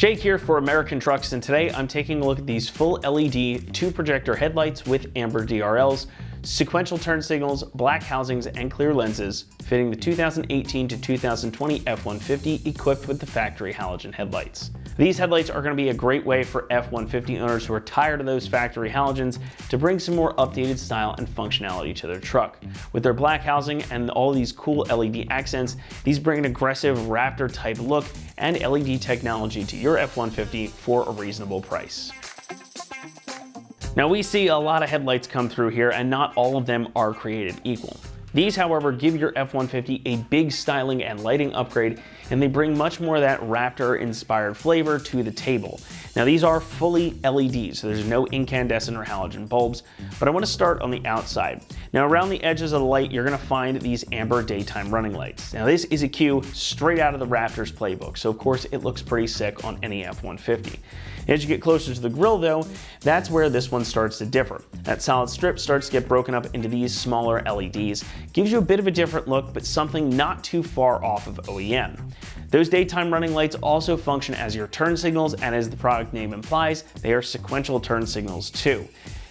Jake here for American Trucks, and today I'm taking a look at these full LED 2-projector headlights with amber DRLs, sequential turn signals, black housings, and clear lenses, fitting the 2018 to 2020 F-150 equipped with the factory halogen headlights. These headlights are going to be a great way for F-150 owners who are tired of those factory halogens to bring some more updated style and functionality to their truck. With their black housing and all these cool LED accents, these bring an aggressive Raptor type look and LED technology to your F-150 for a reasonable price. Now, we see a lot of headlights come through here, and not all of them are created equal. These, however, give your F-150 a big styling and lighting upgrade, and they bring much more of that Raptor-inspired flavor to the table. Now, these are fully LEDs, so there's no incandescent or halogen bulbs, but I want to start on the outside. Now, around the edges of the light, you're going to find these amber daytime running lights. Now, this is a cue straight out of the Raptor's playbook, so of course it looks pretty sick on any F-150. As you get closer to the grille though, that's where this one starts to differ. That solid strip starts to get broken up into these smaller LEDs. Gives you a bit of a different look, but something not too far off of OEM. Those daytime running lights also function as your turn signals, and as the product name implies, they are sequential turn signals too.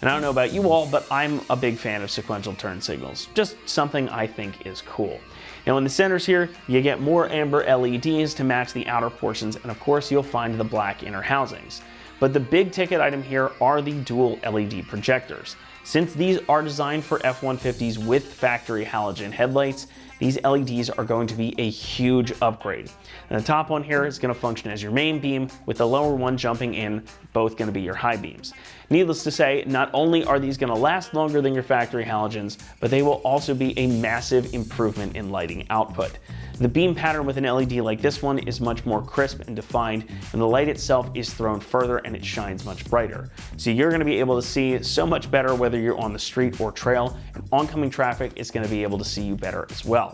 And I don't know about you all, but I'm a big fan of sequential turn signals. Just something I think is cool. Now in the centers here, you get more amber LEDs to match the outer portions, and of course you'll find the black inner housings. But the big ticket item here are the dual LED projectors. Since these are designed for F-150s with factory halogen headlights, these LEDs are going to be a huge upgrade. And the top one here is going to function as your main beam, with the lower one jumping in, both going to be your high beams. Needless to say, not only are these going to last longer than your factory halogens, but they will also be a massive improvement in lighting output. The beam pattern with an LED like this one is much more crisp and defined, and the light itself is thrown further and it shines much brighter. So you're going to be able to see so much better whether you're on the street or trail, and oncoming traffic is going to be able to see you better as well.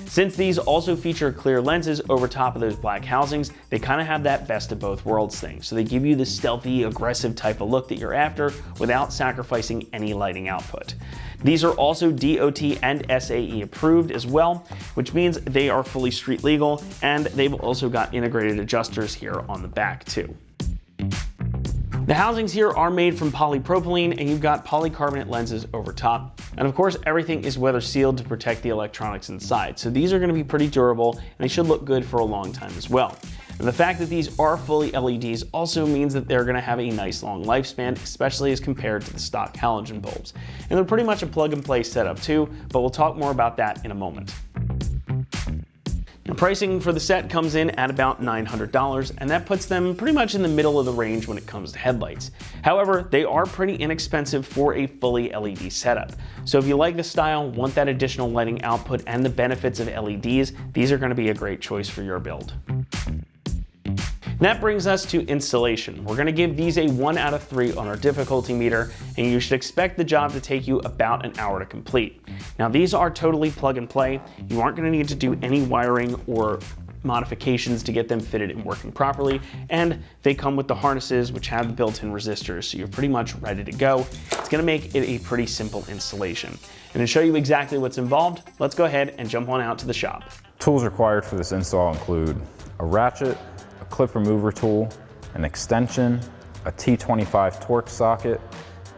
Since these also feature clear lenses over top of those black housings, they kind of have that best of both worlds thing. So they give you the stealthy, aggressive type of look that you're after without sacrificing any lighting output. These are also DOT and SAE approved as well, which means they are fully street legal, and they've also got integrated adjusters here on the back too. The housings here are made from polypropylene, and you've got polycarbonate lenses over top. And of course, everything is weather sealed to protect the electronics inside. So these are going to be pretty durable, and they should look good for a long time as well. And the fact that these are fully LEDs also means that they're going to have a nice long lifespan, especially as compared to the stock halogen bulbs. And they're pretty much a plug and play setup too, but we'll talk more about that in a moment. Now, pricing for the set comes in at about $900, and that puts them pretty much in the middle of the range when it comes to headlights. However, they are pretty inexpensive for a fully LED setup. So if you like the style, want that additional lighting output, and the benefits of LEDs, these are going to be a great choice for your build. That brings us to installation. We're going to give these a 1 out of 3 on our difficulty meter, and you should expect the job to take you about an hour to complete. Now, these are totally plug and play. You aren't going to need to do any wiring or modifications to get them fitted and working properly, and they come with the harnesses which have the built-in resistors, so you're pretty much ready to go. It's going to make it a pretty simple installation. And to show you exactly what's involved, let's go ahead and jump on out to the shop. Tools required for this install include a ratchet, a clip remover tool, an extension, a T25 torque socket,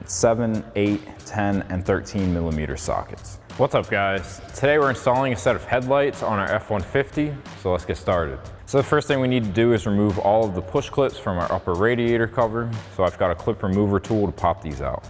7, 8, 10, and 13 millimeter sockets. What's up guys? Today we're installing a set of headlights on our F-150, so let's get started. So the first thing we need to do is remove all of the push clips from our upper radiator cover. So I've got a clip remover tool to pop these out.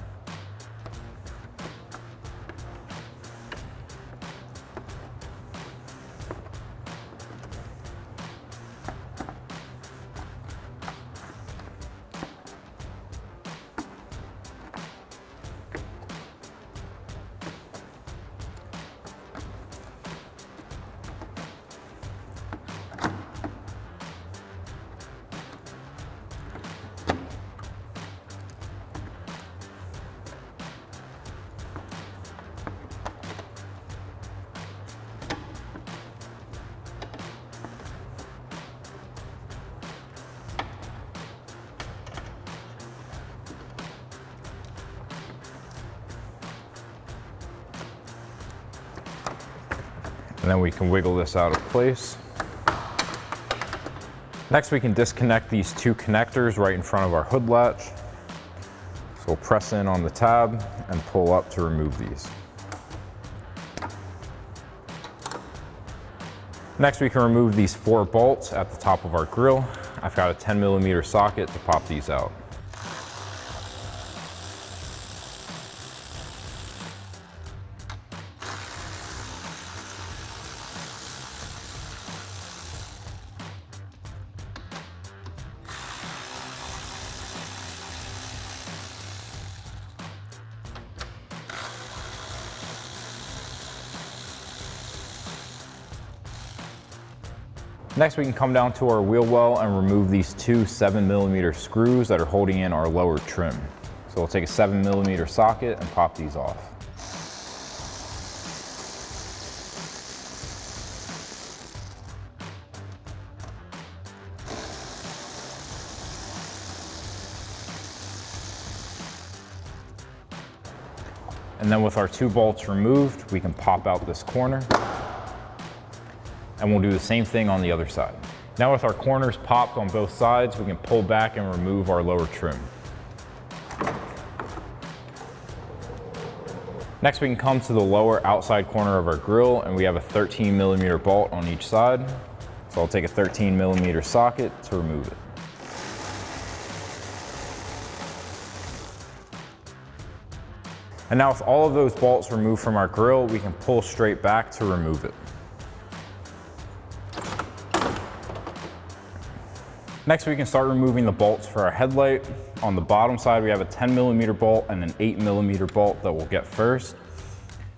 And then we can wiggle this out of place. Next, we can disconnect these two connectors right in front of our hood latch. So we'll press in on the tab and pull up to remove these. Next, we can remove these 4 bolts at the top of our grill. I've got a 10mm socket to pop these out. Next, we can come down to our wheel well and remove these 2 7mm screws that are holding in our lower trim. So we'll take a 7mm socket and pop these off. And then with our 2 bolts removed, we can pop out this corner. And we'll do the same thing on the other side. Now with our corners popped on both sides, we can pull back and remove our lower trim. Next, we can come to the lower outside corner of our grill, and we have a 13mm bolt on each side. So I'll take a 13mm socket to remove it. And now with all of those bolts removed from our grill, we can pull straight back to remove it. Next, we can start removing the bolts for our headlight. On the bottom side, we have a 10mm bolt and an 8mm bolt that we'll get first.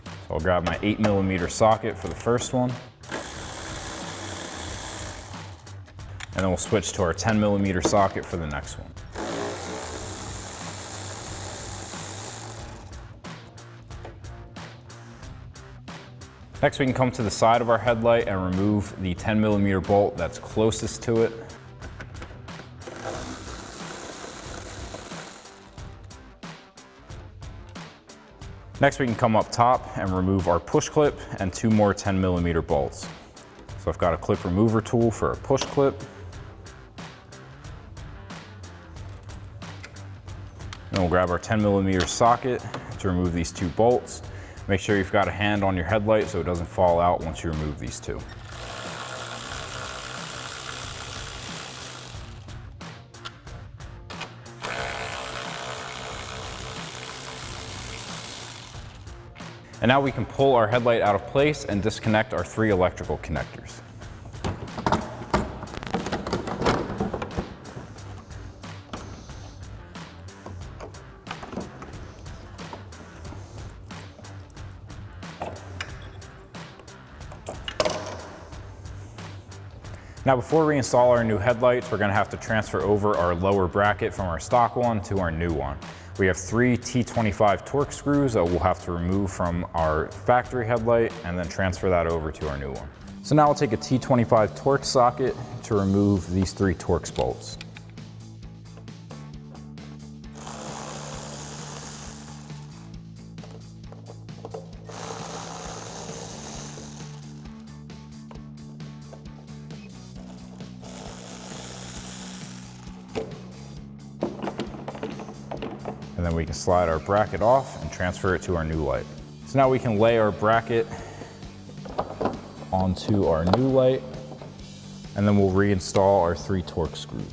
So I'll grab my 8mm socket for the first one. And then we'll switch to our 10mm socket for the next one. Next, we can come to the side of our headlight and remove the 10mm bolt that's closest to it. Next, we can come up top and remove our push clip and 2 more 10mm bolts. So I've got a clip remover tool for a push clip. And we'll grab our 10mm socket to remove these 2 bolts. Make sure you've got a hand on your headlight so it doesn't fall out once you remove these 2. And now we can pull our headlight out of place and disconnect our 3 electrical connectors. Now before we install our new headlights, we're going to have to transfer over our lower bracket from our stock one to our new one. We have 3 T25 Torx screws that we'll have to remove from our factory headlight and then transfer that over to our new one. So now we'll take a T25 Torx socket to remove these 3 Torx bolts. And then we can slide our bracket off and transfer it to our new light. So now we can lay our bracket onto our new light, and then we'll reinstall our 3 Torx screws.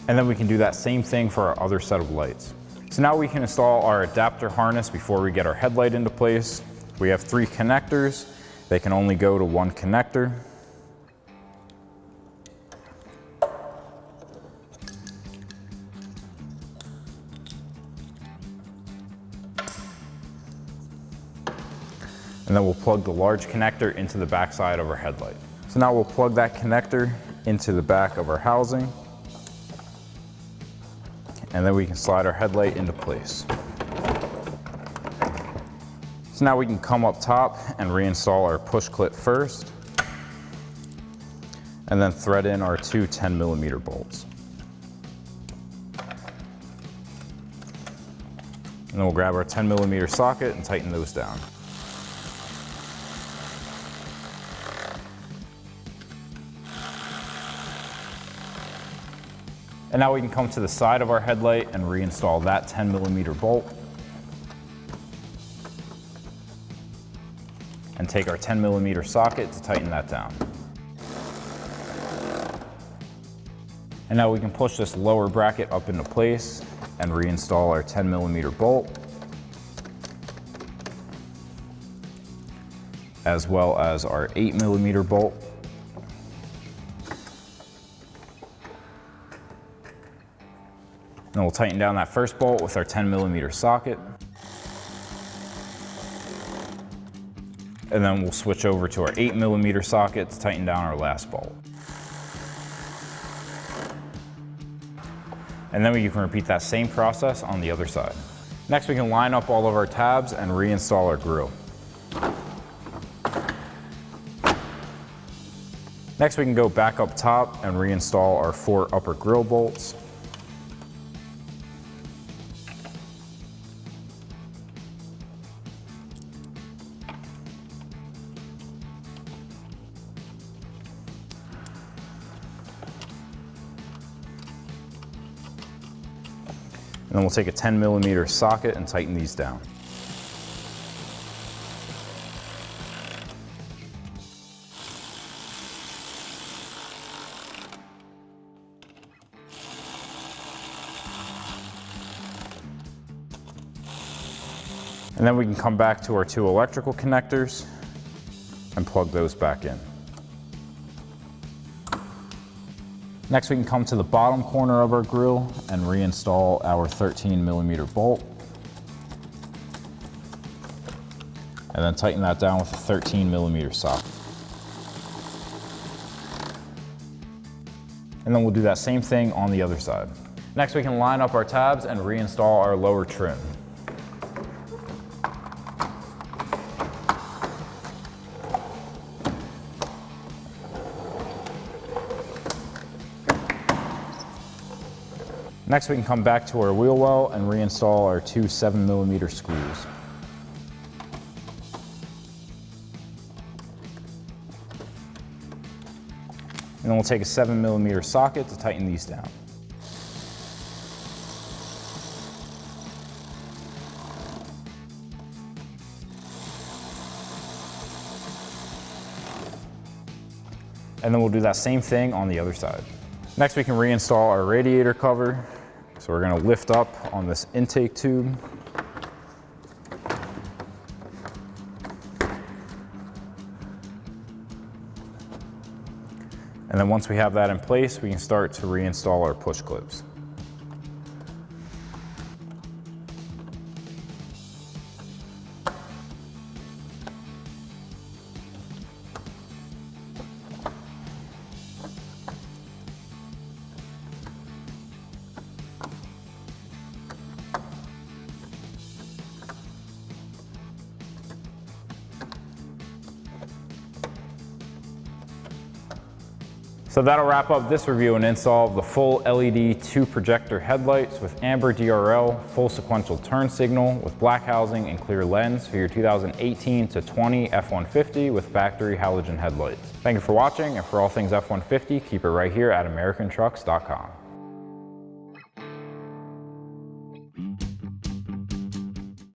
And then we can do that same thing for our other set of lights. So now we can install our adapter harness before we get our headlight into place. We have 3 connectors. They can only go to 1 connector. And then we'll plug the large connector into the back side of our headlight. So now we'll plug that connector into the back of our housing. And then we can slide our headlight into place. So now we can come up top and reinstall our push clip first. and then thread in our two 10mm bolts. And then we'll grab our 10mm socket and tighten those down. And now we can come to the side of our headlight and reinstall that 10mm bolt. And take our 10mm socket to tighten that down. And now we can push this lower bracket up into place and reinstall our 10mm bolt, as well as our 8mm bolt. And we'll tighten down that first bolt with our 10mm socket. And then we'll switch over to our 8mm socket to tighten down our last bolt. And then we can repeat that same process on the other side. Next, we can line up all of our tabs and reinstall our grill. Next, we can go back up top and reinstall our 4 upper grill bolts. And then we'll take a 10mm socket and tighten these down. And then we can come back to our 2 electrical connectors and plug those back in. Next, we can come to the bottom corner of our grill and reinstall our 13mm bolt. And then tighten that down with a 13mm socket. And then we'll do that same thing on the other side. Next, we can line up our tabs and reinstall our lower trim. Next, we can come back to our wheel well and reinstall our 2 7mm screws. And then we'll take a 7mm socket to tighten these down. And then we'll do that same thing on the other side. Next, we can reinstall our radiator cover. So we're going to lift up on this intake tube. And then once we have that in place, we can start to reinstall our push clips. So that'll wrap up this review and install of the full LED 2 projector headlights with amber DRL, full sequential turn signal with black housing and clear lens for your 2018 to 20 F-150 with factory halogen headlights. Thank you for watching, and for all things F-150, keep it right here at AmericanTrucks.com.